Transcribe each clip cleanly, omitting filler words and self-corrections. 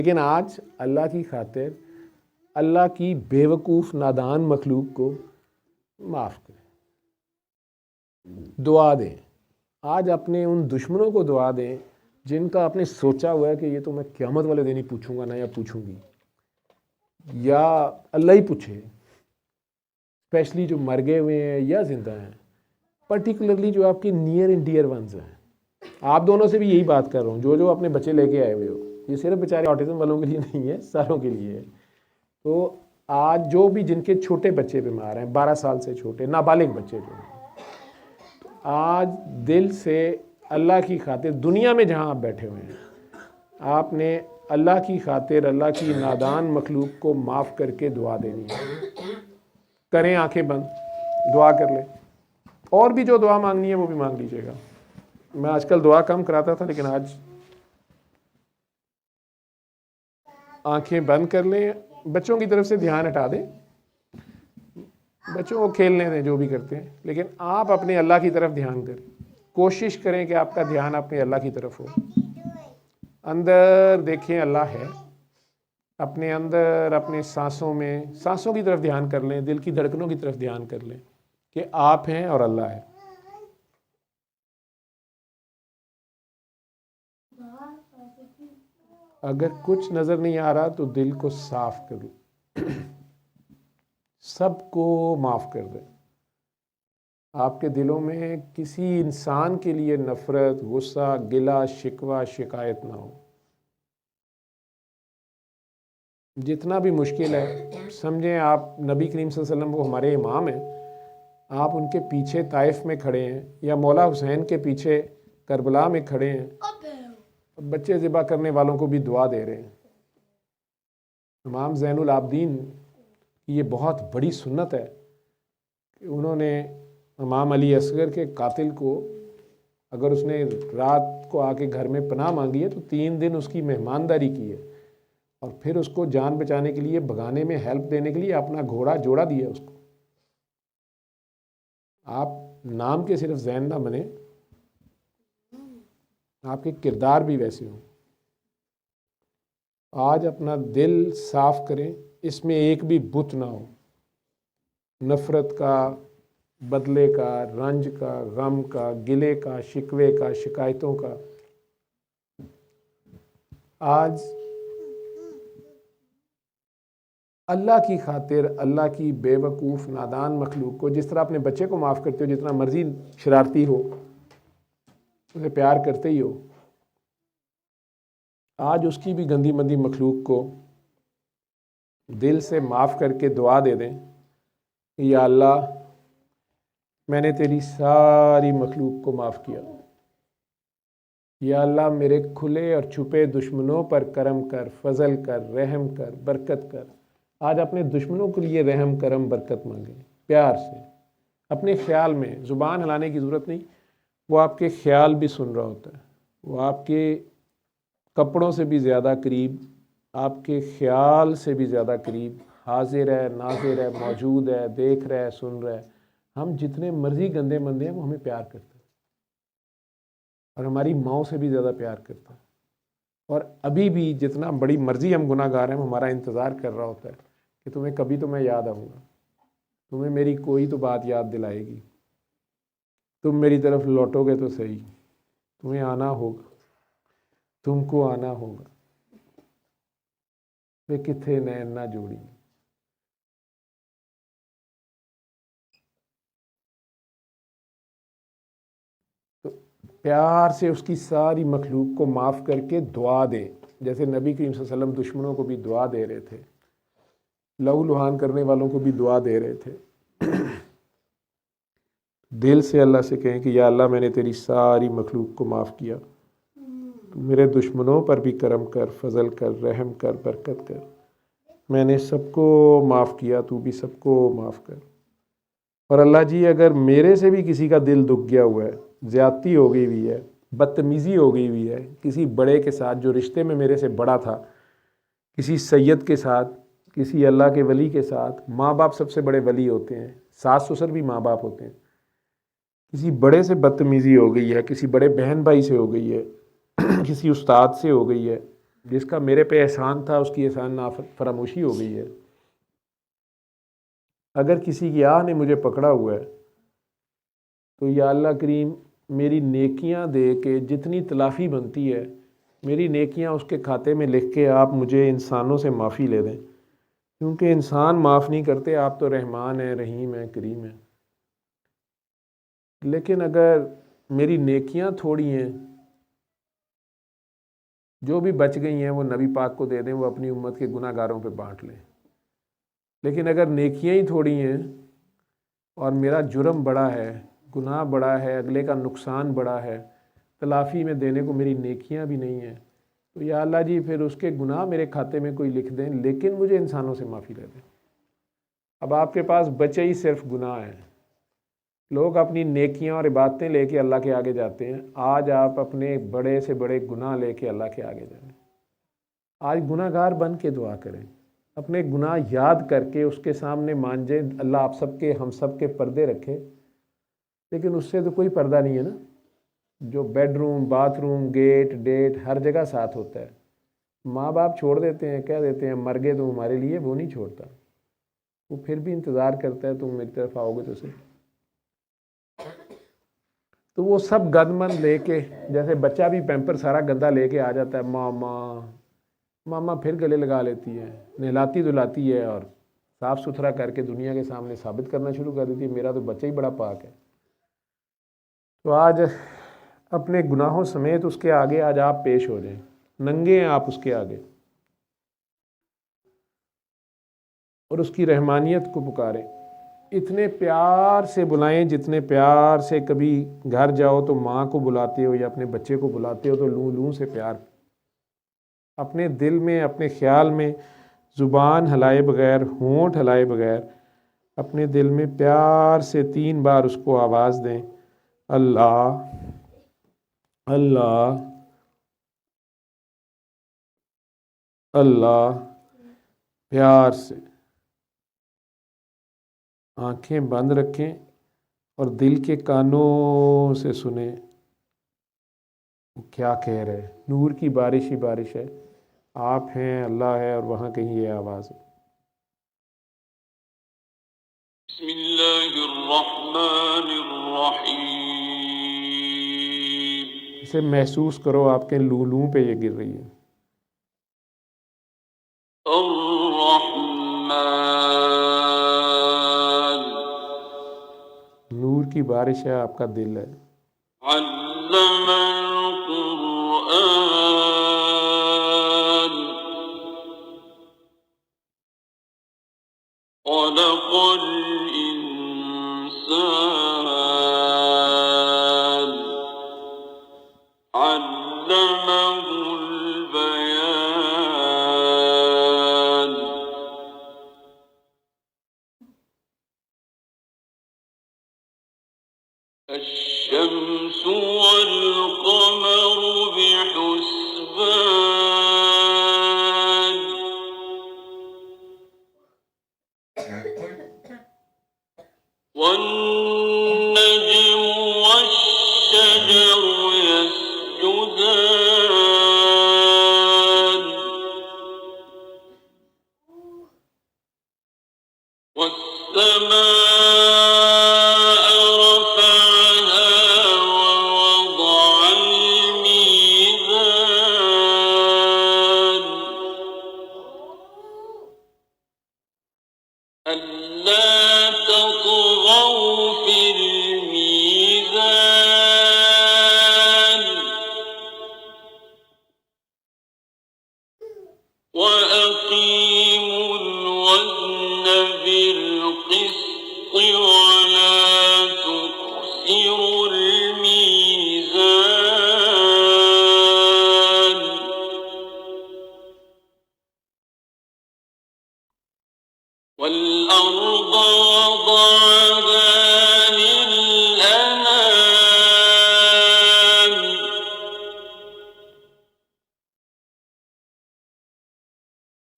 لیکن آج اللہ کی خاطر اللہ کی بیوقوف نادان مخلوق کو معاف کریں، دعا دیں. آج اپنے ان دشمنوں کو دعا دیں جن کا آپ نے سوچا ہوا ہے کہ یہ تو میں قیامت والے دن ہی پوچھوں گا نا، یا پوچھوں گی، یا اللہ ہی پوچھے. اسپیشلی جو مر گئے ہوئے ہیں یا زندہ ہیں، پرٹیکولرلی جو آپ کے نیئر اینڈ ڈیئر ونز ہیں. آپ دونوں سے بھی یہی بات کر رہا ہوں، جو اپنے بچے لے کے آئے ہوئے ہو. یہ صرف بیچارے آٹزم والوں کے لیے نہیں ہے، ساروں کے لیے ہے. تو آج جو بھی جن کے چھوٹے بچے بیمار ہیں، 12 سال سے چھوٹے نابالغ بچے جو ہیں، آج دل سے اللہ کی خاطر دنیا میں جہاں آپ بیٹھے ہوئے ہیں، آپ نے اللہ کی خاطر اللہ کی نادان مخلوق کو معاف کر کے دعا دینی ہے. کریں آنکھیں بند، دعا کر لیں. اور بھی جو دعا مانگنی ہے وہ بھی مانگ لیجیے گا. میں آج کل دعا کم کراتا تھا، لیکن آج آنکھیں بند کر لیں. بچوں کی طرف سے دھیان ہٹا دیں، بچوں کو کھیلنے دیں جو بھی کرتے ہیں، لیکن آپ اپنے اللہ کی طرف دھیان کریں. کوشش کریں کہ آپ کا دھیان اپنے اللہ کی طرف ہو. اندر دیکھیں اللہ ہے، اپنے اندر اپنے سانسوں میں، سانسوں کی طرف دھیان کر لیں، دل کی دھڑکنوں کی طرف دھیان کر لیں کہ آپ ہیں اور اللہ ہے. اگر کچھ نظر نہیں آ رہا تو دل کو صاف کر لیں، سب کو معاف کر دیں. آپ کے دلوں میں کسی انسان کے لیے نفرت، غصہ، گلہ، شکوہ، شکایت نہ ہو. جتنا بھی مشکل ہے، سمجھیں آپ نبی کریم صلی اللہ علیہ وسلم وہ ہمارے امام ہیں، آپ ان کے پیچھے طائف میں کھڑے ہیں، یا مولا حسین کے پیچھے کربلا میں کھڑے ہیں، بچے ذبح کرنے والوں کو بھی دعا دے رہے ہیں. امام زین العابدین کی یہ بہت بڑی سنت ہے کہ انہوں نے امام علی اصغر کے قاتل کو، اگر اس نے رات کو آ کے گھر میں پناہ مانگی ہے تو 3 دن اس کی مہمانداری کی ہے، اور پھر اس کو جان بچانے کے لیے بھگانے میں ہیلپ دینے کے لیے اپنا گھوڑا جوڑا دیا اس کو. آپ نام کے صرف زین نہ بنے، آپ کے کردار بھی ویسے ہوں. آج اپنا دل صاف کریں، اس میں ایک بھی بت نہ ہو، نفرت کا، بدلے کا، رنج کا، غم کا، گلے کا، شکوے کا، شکایتوں کا. آج اللہ کی خاطر اللہ کی بے وقوف نادان مخلوق کو، جس طرح اپنے بچے کو معاف کرتے ہو، جتنا مرضی شرارتی ہو، اسے پیار کرتے ہی ہو، آج اس کی بھی گندی مندی مخلوق کو دل سے معاف کر کے دعا دے دیں کہ یا اللہ میں نے تیری ساری مخلوق کو معاف کیا. یا اللہ میرے کھلے اور چھپے دشمنوں پر کرم کر، فضل کر، رحم کر، برکت کر. آج اپنے دشمنوں کے لیے رحم، کرم، برکت مانگیں پیار سے، اپنے خیال میں. زبان ہلانے کی ضرورت نہیں، وہ آپ کے خیال بھی سن رہا ہوتا ہے. وہ آپ کے کپڑوں سے بھی زیادہ قریب، آپ کے خیال سے بھی زیادہ قریب، حاضر ہے، ناظر ہے، موجود ہے، دیکھ رہا ہے، سن رہا ہے. ہم جتنے مرضی گندے مندے ہیں وہ ہمیں پیار کرتا ہے، اور ہماری ماؤں سے بھی زیادہ پیار کرتا ہے. اور ابھی بھی جتنا بڑی مرضی ہم گناہ گار ہیں، وہ ہمارا انتظار کر رہا ہوتا ہے کہ تمہیں کبھی تو میں یاد آؤں گا، تمہیں میری کوئی تو بات یاد دلائے گی، تم میری طرف لوٹو گے تو صحیح، تمہیں آنا ہوگا، تم کو آنا ہوگا. وہ کتھے نین نہ جوڑی. تو پیار سے اس کی ساری مخلوق کو معاف کر کے دعا دیں، جیسے نبی کریم صلی اللہ علیہ وسلم دشمنوں کو بھی دعا دے رہے تھے، لہو لہان کرنے والوں کو بھی دعا دے رہے تھے. دل سے اللہ سے کہیں کہ یا اللہ میں نے تیری ساری مخلوق کو معاف کیا، تو میرے دشمنوں پر بھی کرم کر، فضل کر، رحم کر، برکت کر. میں نے سب کو معاف کیا، تو بھی سب کو معاف کر. اور اللہ جی اگر میرے سے بھی کسی کا دل دکھ گیا ہوا ہے، زیادتی ہو گئی ہوئی ہے، بدتمیزی ہو گئی ہوئی ہے کسی بڑے کے ساتھ جو رشتے میں میرے سے بڑا تھا، کسی سید کے ساتھ، کسی اللہ کے ولی کے ساتھ. ماں باپ سب سے بڑے ولی ہوتے ہیں، ساس سسر بھی ماں باپ ہوتے ہیں. کسی بڑے سے بدتمیزی ہو گئی ہے، کسی بڑے بہن بھائی سے ہو گئی ہے، کسی استاد سے ہو گئی ہے، جس کا میرے پہ احسان تھا اس کی احسان فراموشی ہو گئی ہے۔ اگر کسی کی آہ نے مجھے پکڑا ہوا ہے تو یا اللہ کریم میری نیکیاں دے کے جتنی تلافی بنتی ہے میری نیکیاں اس کے کھاتے میں لکھ کے آپ مجھے انسانوں سے معافی لے دیں، کیونکہ انسان معاف نہیں کرتے، آپ تو رحمان ہیں، رحیم ہیں، کریم ہیں۔ لیکن اگر میری نیکیاں تھوڑی ہیں، جو بھی بچ گئی ہیں وہ نبی پاک کو دے دیں، وہ اپنی امت کے گناہ گاروں پہ بانٹ لیں۔ لیکن اگر نیکیاں ہی تھوڑی ہیں اور میرا جرم بڑا ہے، گناہ بڑا ہے، اگلے کا نقصان بڑا ہے، تلافی میں دینے کو میری نیکیاں بھی نہیں ہیں، تو یا اللہ جی پھر اس کے گناہ میرے کھاتے میں کوئی لکھ دیں، لیکن مجھے انسانوں سے معافی لے دیں۔ اب آپ کے پاس بچے ہی صرف گناہ ہیں، لوگ اپنی نیکیاں اور عبادتیں لے کے اللہ کے آگے جاتے ہیں، آج آپ اپنے بڑے سے بڑے گناہ لے کے اللہ کے آگے جائیں۔ آج گناہ گار بن کے دعا کریں، اپنے گناہ یاد کر کے اس کے سامنے مانجیں، اللہ آپ سب کے ہم سب کے پردے رکھے، لیکن اس سے تو کوئی پردہ نہیں ہے نا، جو bed room, bath room, get date ہر جگہ ساتھ ہوتا ہے۔ ماں باپ چھوڑ دیتے ہیں، کہہ دیتے ہیں مر گئے تو ہمارے لیے، وہ نہیں چھوڑتا، وہ پھر بھی انتظار کرتا ہے تم میری طرف آؤ گے تو صحیح۔ تو وہ سب گند مند لے کے، جیسے بچہ بھی پیمپر سارا گندا لے کے آ جاتا ہے، ماما پھر گلے لگا لیتی ہے، نہلاتی دھلاتی ہے اور صاف ستھرا کر کے دنیا کے سامنے ثابت کرنا شروع کر دیتی ہے میرا تو بچہ ہی بڑا پاک ہے۔ تو آج اپنے گناہوں سمیت اس کے آگے آج آپ پیش ہو جائیں، ننگے ہیں آپ اس کے آگے، اور اس کی رحمانیت کو پکاریں، اتنے پیار سے بلائیں جتنے پیار سے کبھی گھر جاؤ تو ماں کو بلاتے ہو یا اپنے بچے کو بلاتے ہو تو لوں لوں سے پیار، اپنے دل میں، اپنے خیال میں زبان ہلائے بغیر، ہونٹ ہلائے بغیر اپنے دل میں پیار سے 3 بار اس کو آواز دیں، اللہ اللہ اللہ، پیار سے آنکھیں بند رکھیں اور دل کے کانوں سے سنیں وہ کیا کہہ رہے۔ نور کی بارش ہی بارش ہے، آپ ہیں، اللہ ہے، اور وہاں کہیں یہ آواز ہے۔ بسم اللہ الرحمن الرحیم، اسے محسوس کرو آپ کے لوں پہ یہ گر رہی ہے۔ الرحمن، نور کی بارش ہے، آپ کا دل ہے۔ علم القرآن، خلق الإنسان، علمه البيان، الشمس والقمر بحسبان، والنجم والشجر يسجدان، والسماء رفعها ووضع الميزان، ألا تطغوا في الميزان، وأقيموا الوزن بالقسط ولا تخسروا الميزان، والأرض وضعها للأنام،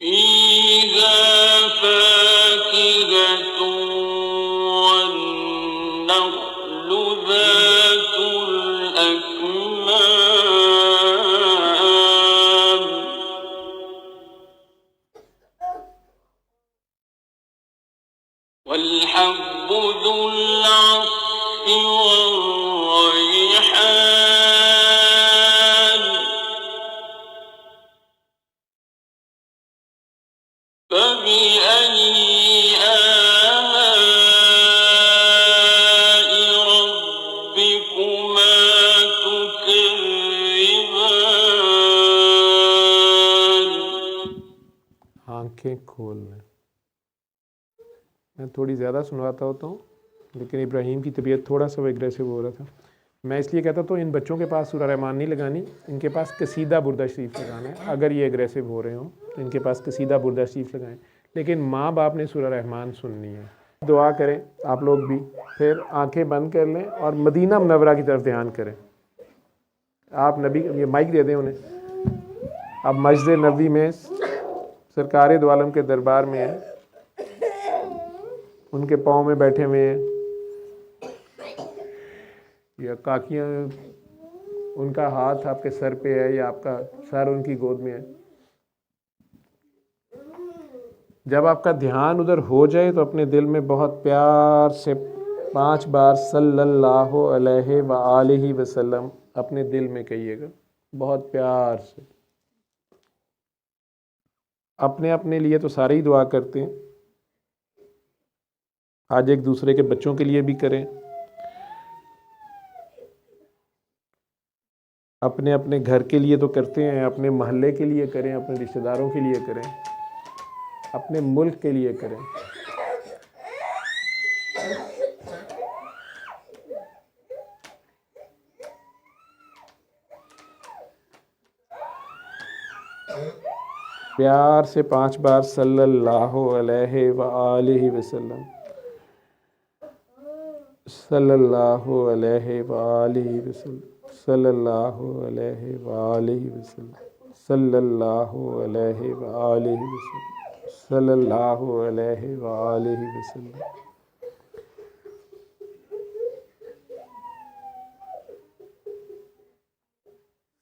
فيها فاكهة والنخل ذات الأكمام، والحب ذو العصف والريحان فبأي آلاء ربكما تكذبان؟ آنکھیں کھول لیں. میں تھوڑی زیادہ سنواتا ہوتا ہوں لیکن ابراہیم کی طبیعت تھوڑا سا وہ اگریسو ہو رہا تھا. میں اس لیے کہتا تو ان بچوں کے پاس سورہ رحمان نہیں لگانی, ان کے پاس قصیدہ بردہ شریف لگانا ہے. اگر یہ اگریسو ہو رہے ہوں تو ان کے پاس قصیدہ بردہ شریف لگائیں, لیکن ماں باپ نے سورہ رحمان سننی ہے. دعا کریں آپ لوگ بھی, پھر آنکھیں بند کر لیں اور مدینہ منورہ کی طرف دھیان کریں. آپ نبی, یہ مائک دے دیں انہیں. اب مسجد نبوی میں سرکار دو عالم کے دربار میں ہیں, ان کے پاؤں میں بیٹھے ہوئے ہیں یا کاکیاں, ان کا ہاتھ آپ کے سر پہ ہے یا آپ کا سر ان کی گود میں ہے. جب آپ کا دھیان ادھر ہو جائے تو اپنے دل میں بہت پیار سے 5 بار صلی اللہ علیہ وآلہ وسلم اپنے دل میں کہیے گا, بہت پیار سے. اپنے اپنے لیے تو سارے ہی دعا کرتے ہیں, آج ایک دوسرے کے بچوں کے لیے بھی کریں, اپنے اپنے گھر کے لیے تو کرتے ہیں, اپنے محلے کے لیے کریں, اپنے رشتہ داروں کے لیے کریں, اپنے ملک کے لیے کریں. پیار سے 5 بار صلی اللہ علیہ وآلہ وسلم, صلی اللہ علیہ وآلہ وسلم, صلی اللہ علیہ وآلہ وسلم, صلی اللہ علیہ وآلہ وسلم, صلی اللہ علیہ وآلہ وسلم.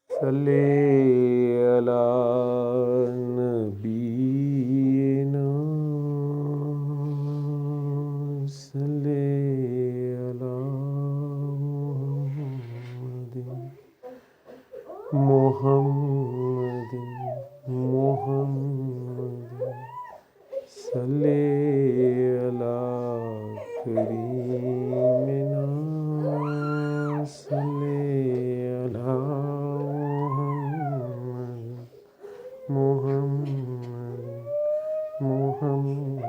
صلی علی نبینا, صلی علی محمد, محمد, صلی علی کریمنا, صلی علی محمد, محمد,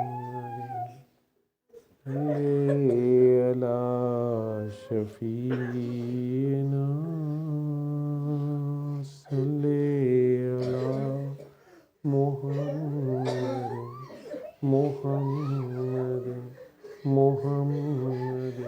صلی علی شفیعنا, صلی علی محمد, محمد, محمد.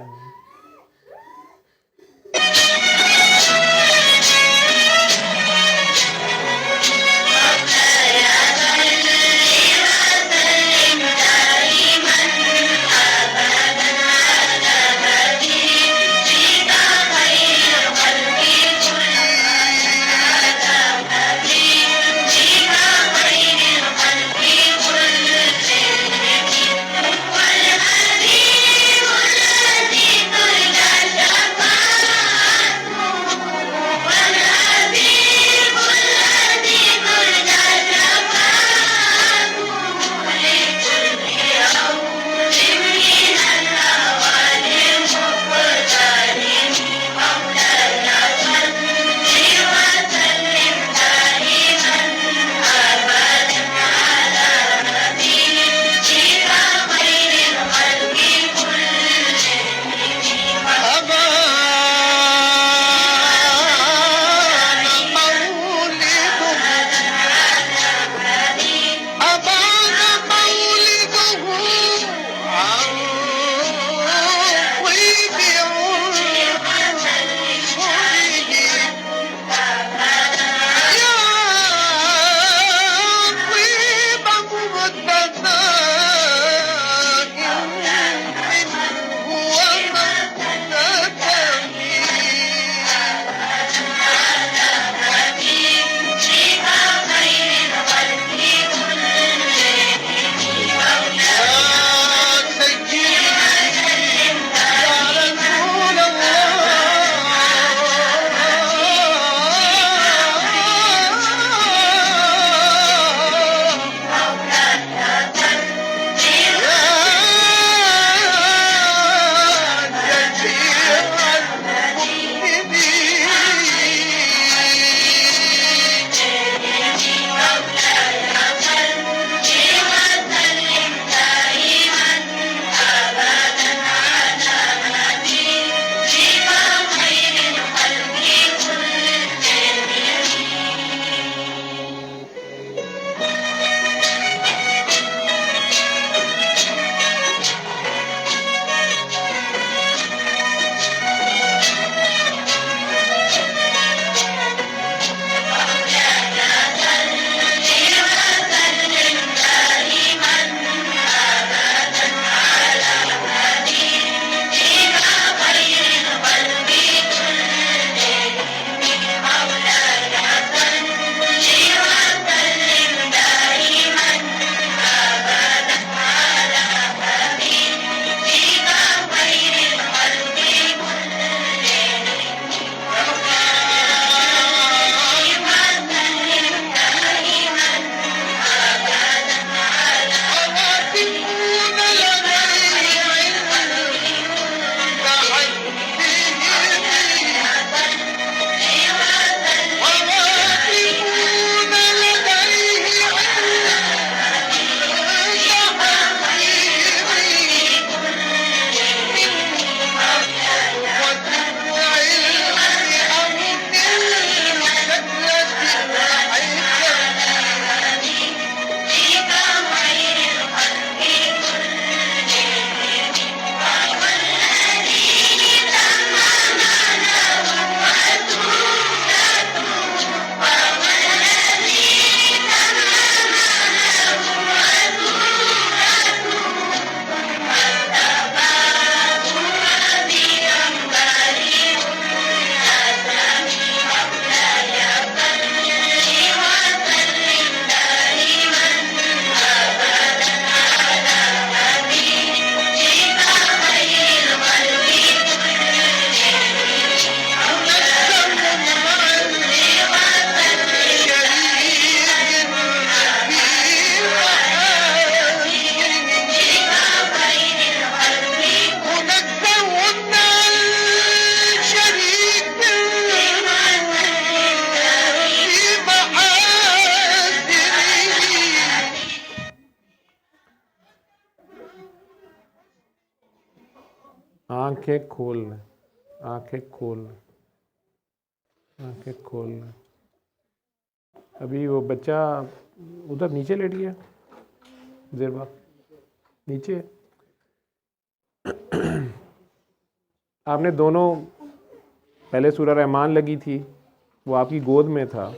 آنکھیں کھولنا، آنکھیں کھولنا، آنکھیں کھولنا۔ ابھی وہ بچہ ادھر نیچے لیٹ گیا، زیربا نیچے۔ آپ نے دونوں، پہلے سورہ رحمان لگی تھی، وہ آپ کی گود میں تھا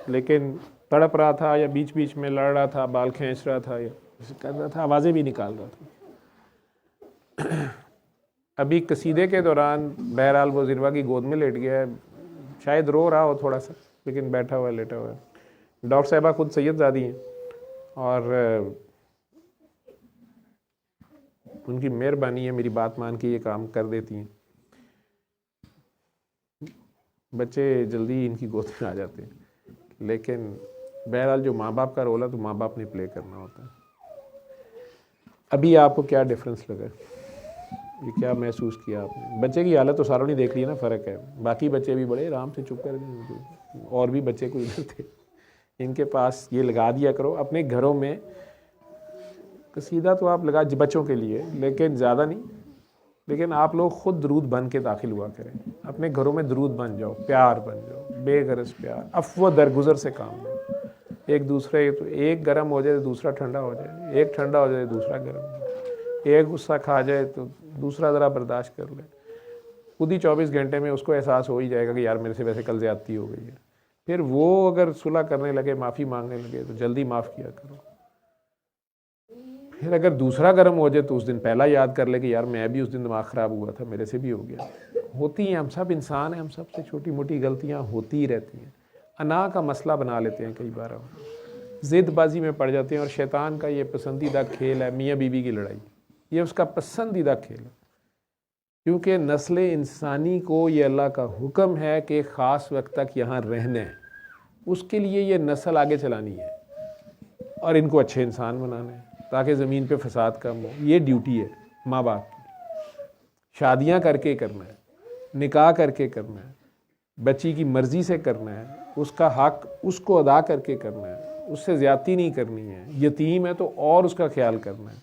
لیکن تڑپ رہا تھا یا بیچ بیچ میں لڑ رہا تھا، بال کھینچ رہا تھا یا کر رہا تھا، آوازیں بھی نکال رہا تھا۔ ابھی قصیدے کے دوران بہرحال وہ زروا کی گود میں لیٹ گیا ہے، شاید رو رہا ہو تھوڑا سا لیکن بیٹھا ہوا ہے، لیٹا ہوا ہے۔ ڈاکٹر صاحبہ خود سید زادی ہیں اور ان کی مہربانی ہے، میری بات مان کے یہ کام کر دیتی ہیں، بچے جلدی ان کی گود میں آ جاتے ہیں۔ لیکن بہرحال جو ماں باپ کا رول ہے تو ماں باپ نے پلے کرنا ہوتا ہے۔ ابھی آپ کو کیا ڈفرنس لگا، یہ کیا محسوس کیا آپ نے؟ بچے کی حالت تو ساروں نے دیکھ لی نا، فرق ہے، باقی بچے بھی بڑے آرام سے چپ کر گئے، اور بھی بچے کوئی ادھر تھے، ان کے پاس یہ لگا دیا کرو اپنے گھروں میں۔ قصیدہ تو آپ لگا بچوں کے لیے لیکن زیادہ نہیں، لیکن آپ لوگ خود درود بن کے داخل ہوا کریں، اپنے گھروں میں درود بن جاؤ، پیار بن جاؤ، بے غرض پیار، عفو درگزر سے کام لو، ایک دوسرے، تو ایک گرم ہو جائے تو دوسرا ٹھنڈا ہو جائے، ایک ٹھنڈا ہو جائے تو دوسرا گرم ہو جائے، ایک غصہ کھا جائے تو دوسرا ذرا برداشت کر لے، خود ہی 24 گھنٹے میں اس کو احساس ہو ہی جائے گا کہ یار میرے سے ویسے کل زیادتی ہو گئی ہے، پھر وہ اگر صلح کرنے لگے، معافی مانگنے لگے تو جلدی معاف کیا کرو۔ پھر اگر دوسرا گرم ہو جائے تو اس دن پہلا یاد کر لے کہ یار میں بھی اس دن دماغ خراب ہوا تھا، میرے سے بھی ہو گیا، ہوتی ہیں، ہم سب انسان ہیں، ہم سب سے چھوٹی موٹی غلطیاں ہوتی ہی رہتی ہیں، انا کا مسئلہ بنا لیتے ہیں، کئی بار ہم ضد بازی میں پڑ جاتے ہیں، اور شیطان کا یہ پسندیدہ کھیل ہے میاں بیوی کی لڑائی، یہ اس کا پسندیدہ کھیل ہے، کیونکہ نسل انسانی کو یہ اللہ کا حکم ہے کہ ایک خاص وقت تک یہاں رہنا ہے، اس کے لیے یہ نسل آگے چلانی ہے اور ان کو اچھے انسان بنانا ہے تاکہ زمین پہ فساد کم ہو۔ یہ ڈیوٹی ہے ماں باپ کی، شادیاں کر کے کرنا ہے، نکاح کر کے کرنا ہے، بچی کی مرضی سے کرنا ہے، اس کا حق اس کو ادا کر کے کرنا ہے، اس سے زیادتی نہیں کرنی ہے، یتیم ہے تو اور اس کا خیال کرنا ہے،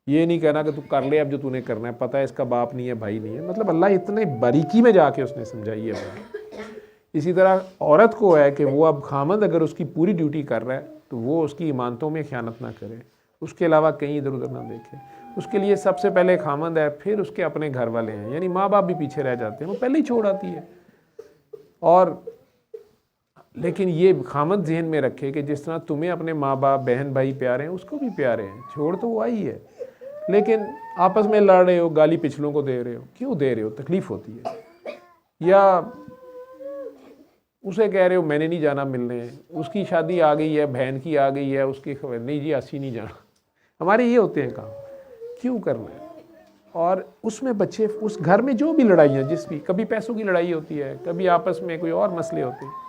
یہ نہیں کہنا کہ تو کر لے اب جو تو نے کرنا ہے، پتہ ہے اس کا باپ نہیں ہے، بھائی نہیں ہے، مطلب اللہ اتنے باریکی میں جا کے اس نے سمجھائی ہے بات۔ اسی طرح عورت کو ہے کہ وہ اب خامند اگر اس کی پوری ڈیوٹی کر رہا ہے تو وہ اس کی ایمانتوں میں خیانت نہ کرے، اس کے علاوہ کہیں ادھر ادھر نہ دیکھے، اس کے لیے سب سے پہلے خامند ہے، پھر اس کے اپنے گھر والے ہیں، یعنی ماں باپ بھی پیچھے رہ جاتے ہیں، وہ پہلے ہی چھوڑ آتی ہے۔ اور لیکن یہ خامند ذہن میں رکھے کہ جس طرح تمہیں اپنے ماں باپ بہن بھائی پیارے ہیں، اس کو بھی پیارے ہیں، چھوڑ تو وہ آئی ہے، لیکن آپس میں لڑ رہے ہو، گالی پچھلوں کو دے رہے ہو، کیوں دے رہے ہو؟ تکلیف ہوتی ہے، یا اسے کہہ رہے ہو میں نے نہیں جانا ملنے، اس کی شادی آ گئی ہے، بہن کی آ گئی ہے، اس کی خبر نہیں جی اسی نہیں جانا، ہمارے یہ ہوتے ہیں کام، کیوں کرنا ہے؟ اور اس میں بچے، اس گھر میں جو بھی لڑائیاں، جس بھی، کبھی پیسوں کی لڑائی ہوتی ہے، کبھی آپس میں کوئی اور مسئلے ہوتے ہیں،